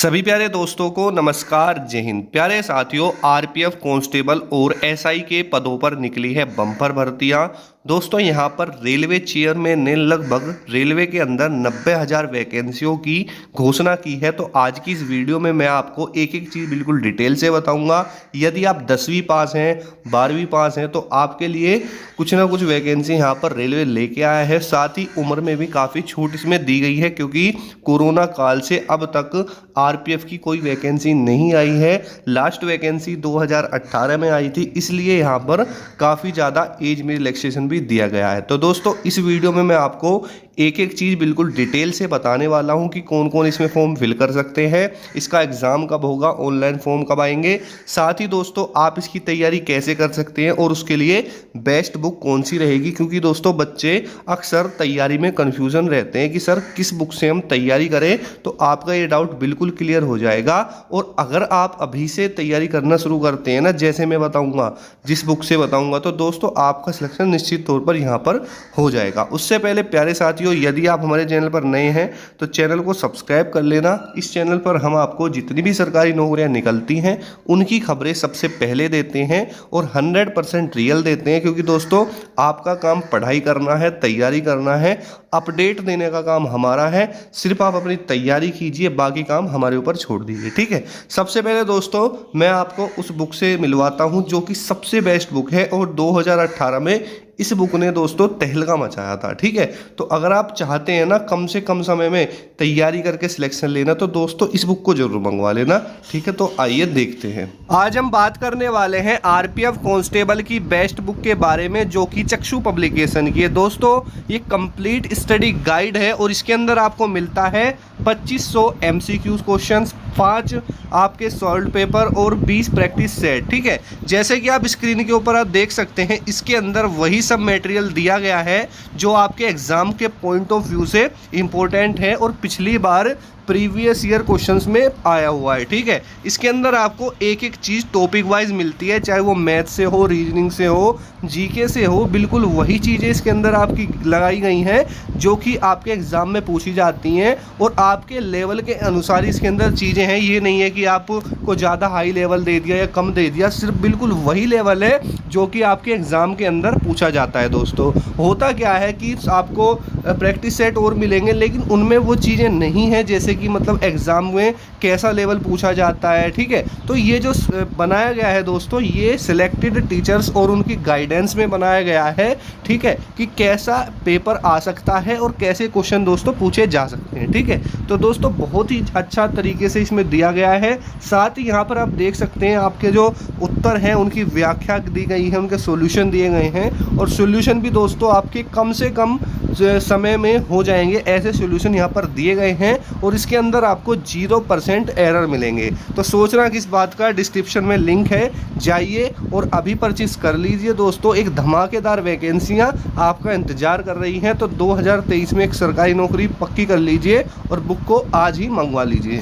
सभी प्यारे दोस्तों को नमस्कार, जय हिंद। प्यारे साथियों, आरपीएफ कांस्टेबल और एसआई के पदों पर निकली है बम्पर भर्तियां। दोस्तों यहाँ पर रेलवे चेयरमैन ने लगभग रेलवे के अंदर 90,000 वैकेंसियों की घोषणा की है। तो आज की इस वीडियो में मैं आपको एक एक चीज़ बिल्कुल डिटेल से बताऊंगा। यदि आप 10वीं पास हैं, 12वीं पास हैं, तो आपके लिए कुछ ना कुछ वैकेंसी यहाँ पर रेलवे लेके आया है। साथ ही उम्र में भी काफ़ी छूट इसमें दी गई है, क्योंकि कोरोना काल से अब तक आरपीएफ की कोई वैकेंसी नहीं आई है। लास्ट वैकेंसी 2018 में आई थी, इसलिए यहाँ पर काफ़ी ज़्यादा एज में रिलैक्सेशन भी दिया गया है। तो दोस्तों इस वीडियो में मैं आपको एक एक चीज़ बिल्कुल डिटेल से बताने वाला हूं कि कौन कौन इसमें फॉर्म फिल कर सकते हैं, इसका एग्ज़ाम कब होगा, ऑनलाइन फॉर्म कब आएंगे, साथ ही दोस्तों आप इसकी तैयारी कैसे कर सकते हैं और उसके लिए बेस्ट बुक कौन सी रहेगी। क्योंकि दोस्तों बच्चे अक्सर तैयारी में कन्फ्यूज़न रहते हैं कि सर किस बुक से हम तैयारी करें। तो आपका ये डाउट बिल्कुल क्लियर हो जाएगा। और अगर आप अभी से तैयारी करना शुरू करते हैं ना, जैसे मैं बताऊँगा, जिस बुक से बताऊँगा, तो दोस्तों आपका सिलेक्शन निश्चित तौर पर यहाँ पर हो जाएगा। उससे पहले प्यारे साथियों, यदि आप हमारे चैनल पर नए हैं तो चैनल को सब्सक्राइब कर लेना। इस चैनल पर हम आपको जितनी भी सरकारी नौकरियां निकलती हैं उनकी खबरें सबसे पहले देते हैं और 100% रियल देते हैं। क्योंकि दोस्तों आपका काम पढ़ाई करना है, तैयारी करना है, अपडेट देने का काम हमारा है। सिर्फ आप अपनी तैयारी कीजिए, बाकी काम हमारे ऊपर छोड़ दीजिए, ठीक है। सबसे पहले दोस्तों मैं आपको उस बुक से मिलवाता हूं जो कि सबसे बेस्ट बुक है और 2018 में इस बुक ने दोस्तों तहलका मचाया था, ठीक है। तो अगर आप चाहते हैं ना कम से कम समय में तैयारी करके सिलेक्शन लेना, तो दोस्तों इस बुक को जरूर मंगवा लेना, ठीक है। तो आइए देखते हैं। आज हम बात करने वाले हैं आरपीएफ कांस्टेबल की बेस्ट बुक के बारे में, जो कि चक्षु पब्लिकेशन की है। दोस्तों ये कंप्लीट स्टडी गाइड है और इसके अंदर आपको मिलता है 2500 एमसीक्यू क्वेश्चंस, 5 आपके सॉल्व पेपर और 20 प्रैक्टिस सेट, ठीक है। जैसे कि आप स्क्रीन के ऊपर आप देख सकते हैं, इसके अंदर वही सब मटेरियल दिया गया है जो आपके एग्जाम के पॉइंट ऑफ व्यू से इंपॉर्टेंट है और पिछली बार प्रीवियस ईयर क्वेश्चंस में आया हुआ है, ठीक है। इसके अंदर आपको एक एक चीज़ टॉपिक वाइज मिलती है, चाहे वो मैथ से हो, रीजनिंग से हो, जीके से हो। बिल्कुल वही चीज़ें इसके अंदर आपकी लगाई गई हैं जो कि आपके एग्ज़ाम में पूछी जाती हैं और आपके लेवल के अनुसार इसके अंदर चीज़ें हैं। ये नहीं है कि आपको ज़्यादा हाई लेवल दे दिया या कम दे दिया, सिर्फ बिल्कुल वही लेवल है जो कि आपके एग्ज़ाम के अंदर पूछा जाता है। दोस्तों होता क्या है कि आपको प्रैक्टिस सेट और मिलेंगे, लेकिन उनमें वो चीज़ें नहीं हैं जैसे कि मतलब एग्ज़ाम में कैसा लेवल पूछा जाता है, ठीक है। तो ये जो बनाया गया है दोस्तों, ये सिलेक्टेड टीचर्स और उनकी गाइडेंस में बनाया गया है, ठीक है, कि कैसा पेपर आ सकता है और कैसे क्वेश्चन दोस्तों पूछे जा सकते हैं, ठीक है। तो दोस्तों बहुत ही अच्छा तरीके से इसमें दिया गया है। साथ ही यहाँ पर आप देख सकते हैं आपके जो उत्तर हैं उनकी व्याख्या दी गई है, उनके सॉल्यूशन दिए गए हैं और सॉल्यूशन भी दोस्तों आपके कम से कम समय में हो जाएंगे, ऐसे सॉल्यूशन यहाँ पर दिए गए हैं और इसके अंदर आपको 0% एरर मिलेंगे। तो सोचना किस बात का, डिस्क्रिप्शन में लिंक है, जाइए और अभी परचेस कर लीजिए। दोस्तों एक धमाकेदार वैकेंसियाँ आपका इंतजार कर रही हैं, तो 2023 में एक सरकारी नौकरी पक्की कर लीजिए और बुक को आज ही मंगवा लीजिए।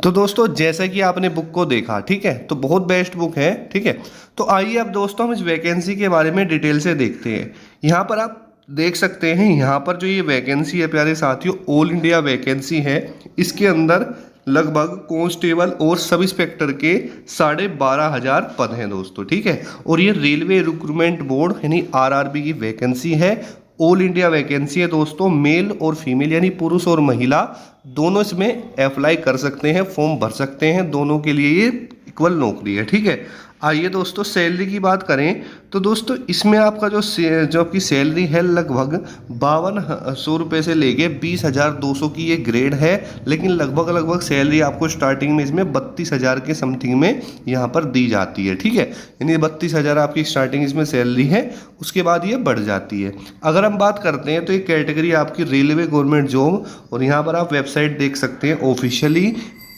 तो दोस्तों जैसा कि आपने बुक को देखा, ठीक है, तो बहुत बेस्ट बुक है, ठीक है। तो आइए अब दोस्तों हम इस वैकेंसी के बारे में डिटेल से देखते हैं। यहाँ पर आप देख सकते हैं, यहाँ पर जो ये वैकेंसी है प्यारे साथियों, ऑल इंडिया वैकेंसी है। इसके अंदर लगभग कांस्टेबल और सब इंस्पेक्टर के 12,500 पद हैं दोस्तों, ठीक है। और ये रेलवे रिक्रूटमेंट बोर्ड यानी आरआरबी की वैकेंसी है। ऑल इंडिया वैकेंसी है दोस्तों, मेल और फीमेल यानी पुरुष और महिला दोनों इसमें अप्लाई कर सकते हैं, फॉर्म भर सकते हैं। दोनों के लिए ये इक्वल नौकरी है, ठीक है। आइए दोस्तों सैलरी की बात करें तो दोस्तों इसमें आपका जो आपकी सैलरी है लगभग 5200 रुपये से लेके 20,200 की ये ग्रेड है। लेकिन लगभग सैलरी आपको स्टार्टिंग में इसमें 32,000 के समथिंग में यहाँ पर दी जाती है, ठीक है। यानी 32,000 आपकी स्टार्टिंग इसमें सैलरी है, उसके बाद ये बढ़ जाती है। अगर हम बात करते हैं तो ये कैटेगरी आपकी रेलवे गवर्नमेंट जॉब, और यहाँ पर आप वेबसाइट देख सकते हैं ऑफिशियली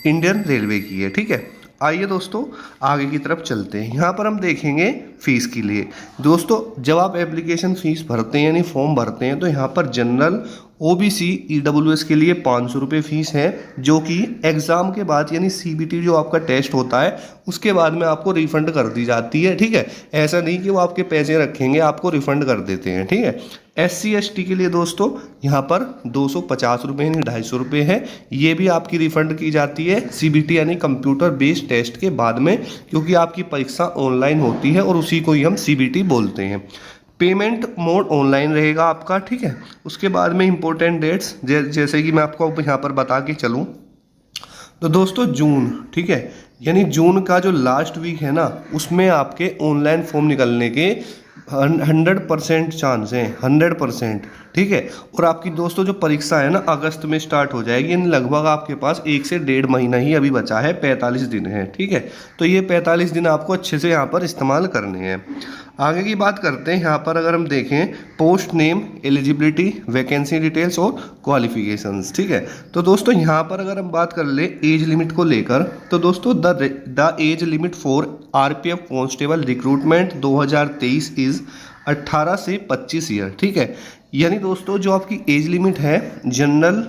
इंडियन रेलवे की है, ठीक है। आइए दोस्तों आगे की तरफ चलते हैं। यहाँ पर हम देखेंगे फीस के लिए। दोस्तों जब आप एप्लीकेशन फ़ीस भरते हैं यानी फॉर्म भरते हैं तो यहाँ पर जनरल ओबीसी ईडब्ल्यूएस के लिए 500 रुपये फ़ीस है, जो कि एग्ज़ाम के बाद यानी सीबीटी जो आपका टेस्ट होता है उसके बाद में आपको रिफ़ंड कर दी जाती है। ठीक है, ऐसा नहीं कि वो आपके पैसे रखेंगे, आपको रिफ़ंड कर देते हैं। ठीक है, SC ST के लिए दोस्तों यहाँ पर 250 रुपये यानी 250 रुपये है, ये भी आपकी रिफ़ंड की जाती है सीबीटी यानी कंप्यूटर बेस्ड टेस्ट के बाद में, क्योंकि आपकी परीक्षा ऑनलाइन होती है और उसी को ही हम सीबीटी बोलते हैं। पेमेंट मोड ऑनलाइन रहेगा आपका। ठीक है, उसके बाद में इंपॉर्टेंट डेट्स जैसे कि मैं आपको यहाँ पर बता के चलूँ तो दोस्तों जून, ठीक है, यानी जून का जो लास्ट वीक है ना उसमें आपके ऑनलाइन फॉर्म निकलने के 100% चांस हैं, 100%। ठीक है, और आपकी दोस्तों जो परीक्षा है ना अगस्त में स्टार्ट हो जाएगी, यानी लगभग आपके पास 1 से 1.5 महीना ही अभी बचा है, 45 दिन है। ठीक है, तो ये 45 दिन आपको अच्छे से यहाँ पर इस्तेमाल करने हैं। आगे की बात करते हैं, यहाँ पर अगर हम देखें post name, eligibility, vacancy details और क्वालिफिकेशंस। ठीक है, तो दोस्तों यहाँ पर अगर हम बात कर ले एज लिमिट को लेकर तो दोस्तों the age limit for RPF constable recruitment 2023 is 18 से 25 ईयर। ठीक है, यानी दोस्तों जो आपकी एज लिमिट है जनरल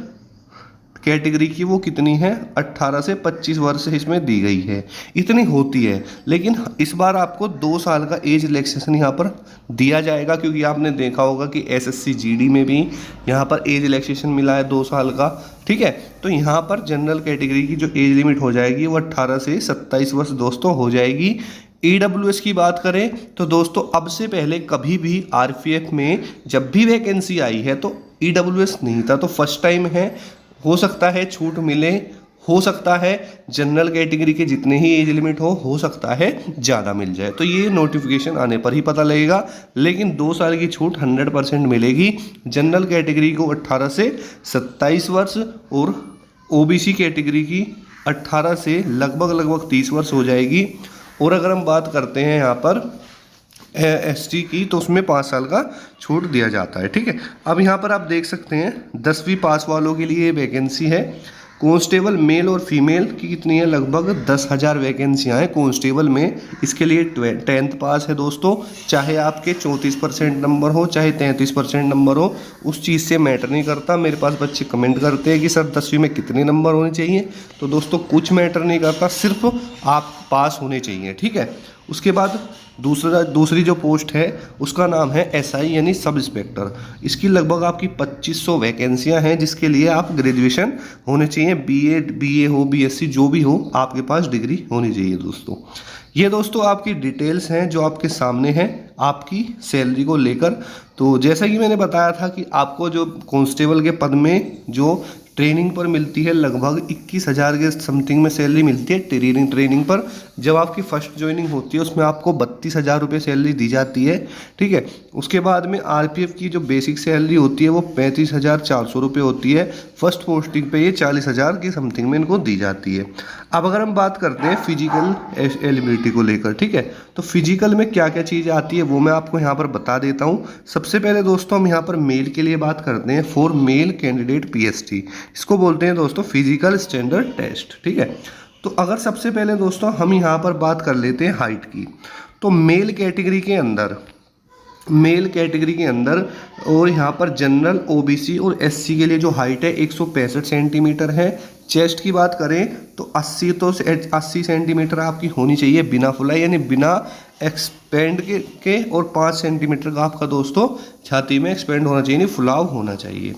कैटेगरी की वो कितनी है, 18 से 25 वर्ष इसमें दी गई है, इतनी होती है। लेकिन इस बार आपको 2 साल का एज रिलैक्सेशन यहाँ पर दिया जाएगा, क्योंकि आपने देखा होगा कि SSC GD में भी यहाँ पर एज रिलैक्सेशन मिला है 2 साल का। ठीक है, तो यहाँ पर जनरल कैटेगरी की जो एज लिमिट हो जाएगी वो 18 से 27 वर्ष दोस्तों हो जाएगी। EWS की बात करें तो दोस्तों अब से पहले कभी भी RPF में जब भी वैकेंसी आई है तो EWS नहीं था, तो फर्स्ट टाइम है। हो सकता है छूट मिले, हो सकता है जनरल कैटेगरी के जितने ही एज लिमिट हो सकता है ज़्यादा मिल जाए, तो ये नोटिफिकेशन आने पर ही पता लगेगा। लेकिन 2 साल की छूट 100% मिलेगी जनरल कैटेगरी को 18 से 27 वर्ष और OBC कैटेगरी की 18 से लगभग 30 वर्ष हो जाएगी। और अगर हम बात करते हैं यहाँ पर ST की तो उसमें 5 साल का छूट दिया जाता है। ठीक है, अब यहाँ पर आप देख सकते हैं 10वीं पास वालों के लिए वैकेंसी है। कांस्टेबल मेल और फीमेल की कितनी है, लगभग 10,000 वैकेंसियाँ हैं कांस्टेबल में। इसके लिए 10th पास है दोस्तों, चाहे आपके 34% नंबर हो चाहे 33% नंबर हो, उस चीज़ से मैटर नहीं करता। मेरे पास बच्चे कमेंट करते हैं कि सर 10वीं में कितने नंबर होने चाहिए, तो दोस्तों कुछ मैटर नहीं करता, सिर्फ आप पास होने चाहिए। ठीक है, उसके बाद दूसरी जो पोस्ट है उसका नाम है SI यानी सब इंस्पेक्टर। इसकी लगभग आपकी 2500 वैकेंसियां हैं, जिसके लिए आप ग्रेजुएशन होने चाहिए, BA हो BSc जो भी हो, आपके पास डिग्री होनी चाहिए दोस्तों। ये दोस्तों आपकी डिटेल्स हैं जो आपके सामने हैं आपकी सैलरी को लेकर। तो जैसा कि मैंने बताया था कि आपको जो कांस्टेबल के पद में जो ट्रेनिंग पर मिलती है लगभग 21,000 के समथिंग में सैलरी मिलती है ट्रेनिंग पर। जब आपकी फर्स्ट ज्वाइनिंग होती है उसमें आपको 32,000 रुपये सैलरी दी जाती है। ठीक है, उसके बाद में RPF की जो बेसिक सैलरी होती है वो 35,400 रुपये होती है। फर्स्ट पोस्टिंग पे ये 40,000 की समथिंग में इनको दी जाती है। अब अगर हम बात करते हैं फिजिकल एलिजिबिलिटी को लेकर, ठीक है, तो फिजिकल में क्या क्या चीज़ आती है वो मैं आपको यहाँ पर बता देता हूँ। सबसे पहले दोस्तों हम यहाँ पर मेल के लिए बात करते हैं, फॉर मेल कैंडिडेट PST, इसको बोलते हैं दोस्तों फिजिकल स्टैंडर्ड टेस्ट। ठीक है, तो अगर सबसे पहले दोस्तों हम यहाँ पर बात कर लेते हैं हाइट की, तो मेल कैटेगरी के अंदर और यहाँ पर जनरल OBC और SC के लिए जो हाइट है 165 सेंटीमीटर है। चेस्ट की बात करें तो 80 सेंटीमीटर आपकी होनी चाहिए बिना फुलाई यानी बिना एक्सपेंड के और 5 सेंटीमीटर का आपका दोस्तों छाती में एक्सपेंड होना चाहिए, फुलाव होना चाहिए।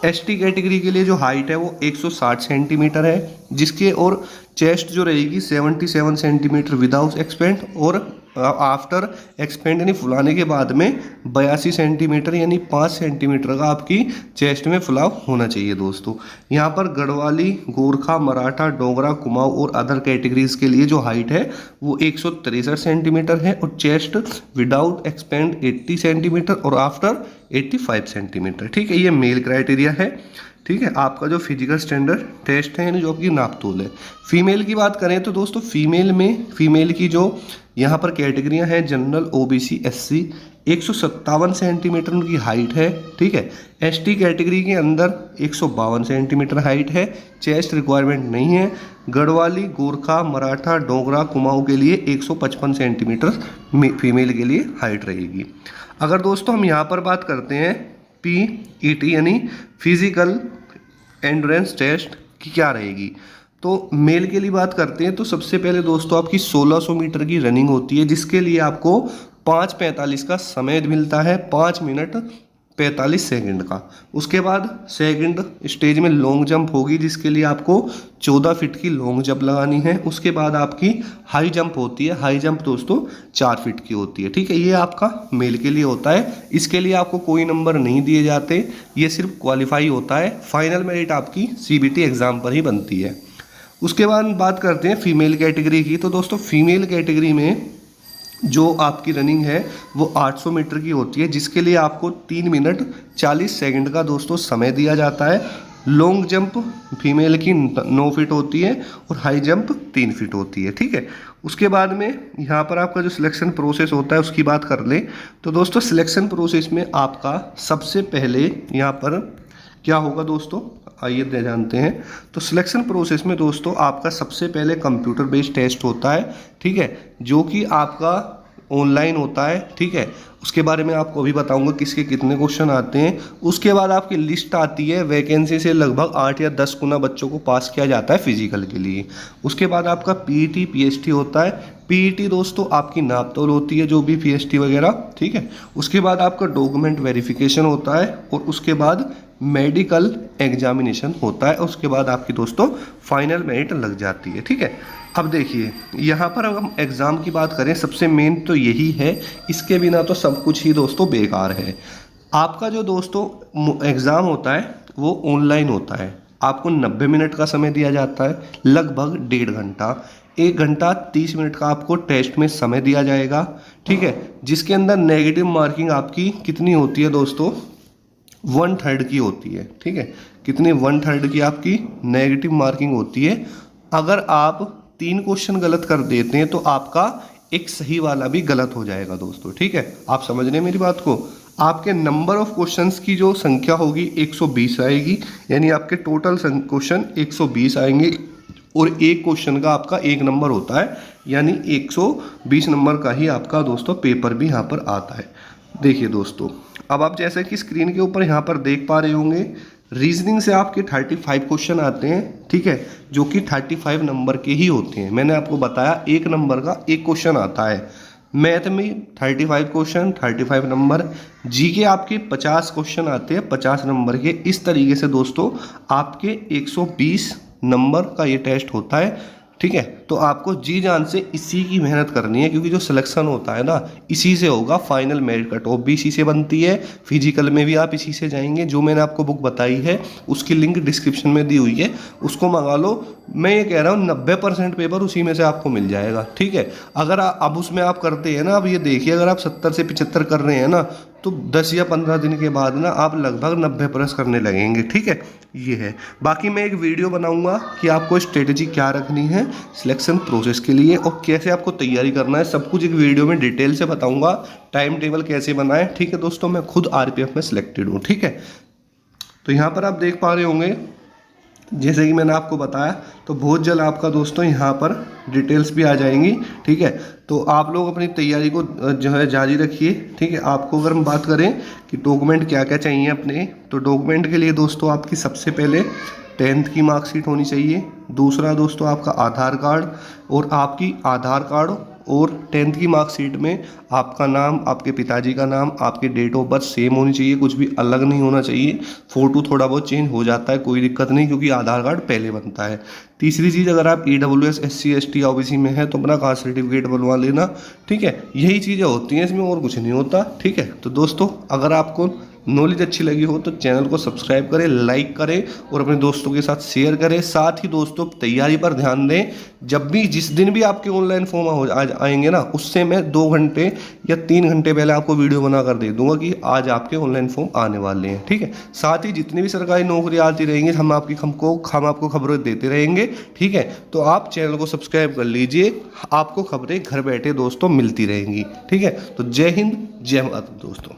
ST कैटेगरी के लिए जो हाइट है वो 160 सेंटीमीटर है, जिसके और चेस्ट जो रहेगी 77 सेंटीमीटर विदाउट एक्सपेंड और आफ्टर एक्सपेंड यानी फुलाने के बाद में 82 सेंटीमीटर यानी 5 सेंटीमीटर का आपकी चेस्ट में फुलाव होना चाहिए दोस्तों। यहाँ पर गढ़वाली, गोरखा, मराठा, डोगरा, कुमाऊं और अदर कैटेगरीज के लिए जो हाइट है वो 163 सेंटीमीटर है और चेस्ट विदाउट एक्सपेंड 80 सेंटीमीटर और आफ्टर 85 सेंटीमीटर। ठीक है, ये मेल क्राइटेरिया है। ठीक है, आपका जो फिजिकल स्टैंडर्ड टेस्ट है यानी जो आपकी नापतोल है। फीमेल की बात करें तो दोस्तों फीमेल की जो यहाँ पर कैटेगरियाँ हैं जनरल, ओबीसी, एससी, 157 सेंटीमीटर उनकी हाइट है। ठीक है, एसटी कैटेगरी के अंदर 152 सेंटीमीटर हाइट है। चेस्ट रिक्वायरमेंट नहीं है। गढ़वाली, गोरखा, मराठा, डोगरा, कुमाऊँ के लिए 155 सेंटीमीटर फीमेल के लिए हाइट रहेगी। अगर दोस्तों हम यहाँ पर बात करते हैं पीईटी यानी फिजिकल एंड्योरेंस टेस्ट की क्या रहेगी, तो मेल के लिए बात करते हैं तो सबसे पहले दोस्तों आपकी 1600 मीटर की रनिंग होती है, जिसके लिए आपको 5:45 का समय मिलता है, 5 मिनट 45 सेकंड का। उसके बाद सेकंड स्टेज में लॉन्ग जंप होगी, जिसके लिए आपको 14 फीट की लॉन्ग जंप लगानी है। उसके बाद आपकी हाई जंप होती है। हाई जंप दोस्तों 4 फीट की होती है। ठीक है, ये आपका मेल के लिए होता है। इसके लिए आपको कोई नंबर नहीं दिए जाते, ये सिर्फ क्वालिफाई होता है। फाइनल मेरिट आपकी सीबीटी एग्ज़ाम पर ही बनती है। उसके बाद बात करते हैं फीमेल कैटेगरी की। तो दोस्तों फीमेल कैटेगरी में जो आपकी रनिंग है वो 800 मीटर की होती है, जिसके लिए आपको 3 मिनट 40 सेकंड का दोस्तों समय दिया जाता है। लॉन्ग जंप फीमेल की 9 फीट होती है और हाई जंप 3 फीट होती है। ठीक है, उसके बाद में यहाँ पर आपका जो सिलेक्शन प्रोसेस होता है उसकी बात कर ले तो दोस्तों सिलेक्शन प्रोसेस में आपका सबसे पहले यहाँ पर क्या होगा दोस्तों, आइए जानते हैं। तो सिलेक्शन प्रोसेस में दोस्तों आपका सबसे पहले कंप्यूटर बेस्ड टेस्ट होता है। ठीक है, जो कि आपका ऑनलाइन होता है। ठीक है, उसके बारे में आपको अभी बताऊंगा किसके कितने क्वेश्चन आते हैं। उसके बाद आपकी लिस्ट आती है, वैकेंसी से लगभग 8 या 10 गुना बच्चों को पास किया जाता है फिजिकल के लिए। उसके बाद आपका पीईटी पीएसटी होता है। पीईटी दोस्तों आपकी नापतोल होती है, जो भी पीएसटी वगैरह। ठीक है, उसके बाद आपका डॉक्यूमेंट वेरिफिकेशन होता है और उसके बाद मेडिकल एग्जामिनेशन होता है। उसके बाद आपकी दोस्तों फाइनल मेरिट लग जाती है। ठीक है, अब देखिए यहाँ पर अगर हम एग्ज़ाम की बात करें सबसे मेन तो यही है, इसके बिना तो सब कुछ ही दोस्तों बेकार है। आपका जो दोस्तों एग्ज़ाम होता है वो ऑनलाइन होता है। आपको 90 मिनट का समय दिया जाता है, लगभग 1.5 घंटा, 1 घंटा 30 मिनट का आपको टेस्ट में समय दिया जाएगा। ठीक है, जिसके अंदर नेगेटिव मार्किंग आपकी कितनी होती है दोस्तों, 1/3 की होती है। ठीक है, कितनी 1/3 की आपकी नेगेटिव मार्किंग होती है। अगर आप 3 क्वेश्चन गलत कर देते हैं तो आपका एक सही वाला भी गलत हो जाएगा दोस्तों। ठीक है, आप समझ रहे हैं मेरी बात को। आपके नंबर ऑफ क्वेश्चंस की जो संख्या होगी 120 आएगी, यानी आपके टोटल क्वेश्चन 120 आएंगे और एक क्वेश्चन का आपका 1 नंबर होता है, यानी 120 नंबर का ही आपका दोस्तों पेपर भी यहाँ पर आता है। देखिए दोस्तों, अब आप जैसे कि स्क्रीन के ऊपर यहाँ पर देख पा रहे होंगे, रीजनिंग से आपके 35 क्वेश्चन आते हैं। ठीक है, जो कि 35 नंबर के ही होते हैं। मैंने आपको बताया 1 नंबर का 1 क्वेश्चन आता है। मैथ में 35 क्वेश्चन 35 नंबर। जीके आपके 50 क्वेश्चन आते हैं 50 नंबर के। इस तरीके से दोस्तों आपके 120 नंबर का ये टेस्ट होता है। ठीक है, तो आपको जी जान से इसी की मेहनत करनी है, क्योंकि जो सिलेक्शन होता है ना इसी से होगा। फाइनल मेरिट कट ऑफ भी इसी से बनती है। फिजिकल में भी आप इसी से जाएंगे। जो मैंने आपको बुक बताई है उसकी लिंक डिस्क्रिप्शन में दी हुई है, उसको मंगा लो। मैं ये कह रहा हूँ 90% पेपर उसी में से आपको मिल जाएगा। ठीक है, अगर अब उसमें आप करते हैं ना, अब ये देखिए अगर आप 70 से 75 कर रहे हैं ना, तो 10 या 15 दिन के बाद ना आप लगभग 90+ करने लगेंगे। ठीक है, ये है। बाकी मैं एक वीडियो बनाऊंगा कि आपको स्ट्रेटेजी क्या रखनी है सिलेक्शन प्रोसेस के लिए और कैसे आपको तैयारी करना है, सब कुछ एक वीडियो में डिटेल से बताऊंगा। टाइम टेबल कैसे बनाएं। ठीक है दोस्तों, मैं खुद आरपीएफ में सिलेक्टेड हूँ। ठीक है, तो यहाँ पर आप देख पा रहे होंगे जैसे कि मैंने आपको बताया, तो बहुत जल्द आपका दोस्तों यहाँ पर डिटेल्स भी आ जाएंगी। ठीक है, तो आप लोग अपनी तैयारी को जो है जारी रखिए। ठीक है, आपको अगर हम बात करें कि डॉक्यूमेंट क्या क्या चाहिए अपने, तो डॉक्यूमेंट के लिए दोस्तों आपकी सबसे पहले 10th की मार्कशीट होनी चाहिए। दूसरा दोस्तों आपका आधार कार्ड, और आपकी आधार कार्ड और 10th की मार्कशीट में आपका नाम, आपके पिताजी का नाम, आपकी डेट ऑफ बर्थ सेम होनी चाहिए, कुछ भी अलग नहीं होना चाहिए। फ़ोटो थोड़ा बहुत चेंज हो जाता है, कोई दिक्कत नहीं, क्योंकि आधार कार्ड पहले बनता है। तीसरी चीज़, अगर आप EWS SC ST OBC में है तो अपना कास्ट सर्टिफिकेट बनवा लेना। ठीक है, यही चीज़ें होती हैं इसमें, और कुछ नहीं होता। ठीक है, तो दोस्तों अगर आपको नॉलेज अच्छी लगी हो तो चैनल को सब्सक्राइब करें, लाइक करें और अपने दोस्तों के साथ शेयर करें। साथ ही दोस्तों तैयारी पर ध्यान दें। जब भी जिस दिन भी आपके ऑनलाइन फॉर्म आएंगे ना, उससे मैं 2 घंटे या 3 घंटे पहले आपको वीडियो बना कर दे दूंगा कि आज आपके ऑनलाइन फॉर्म आने वाले हैं। ठीक है, साथ ही जितनी भी सरकारी नौकरी आती रहेंगी हम आपको खबरें देते रहेंगे। ठीक है, तो आप चैनल को सब्सक्राइब कर लीजिए, आपको खबरें घर बैठे दोस्तों मिलती रहेंगी। ठीक है, तो जय हिंद जय भारत दोस्तों।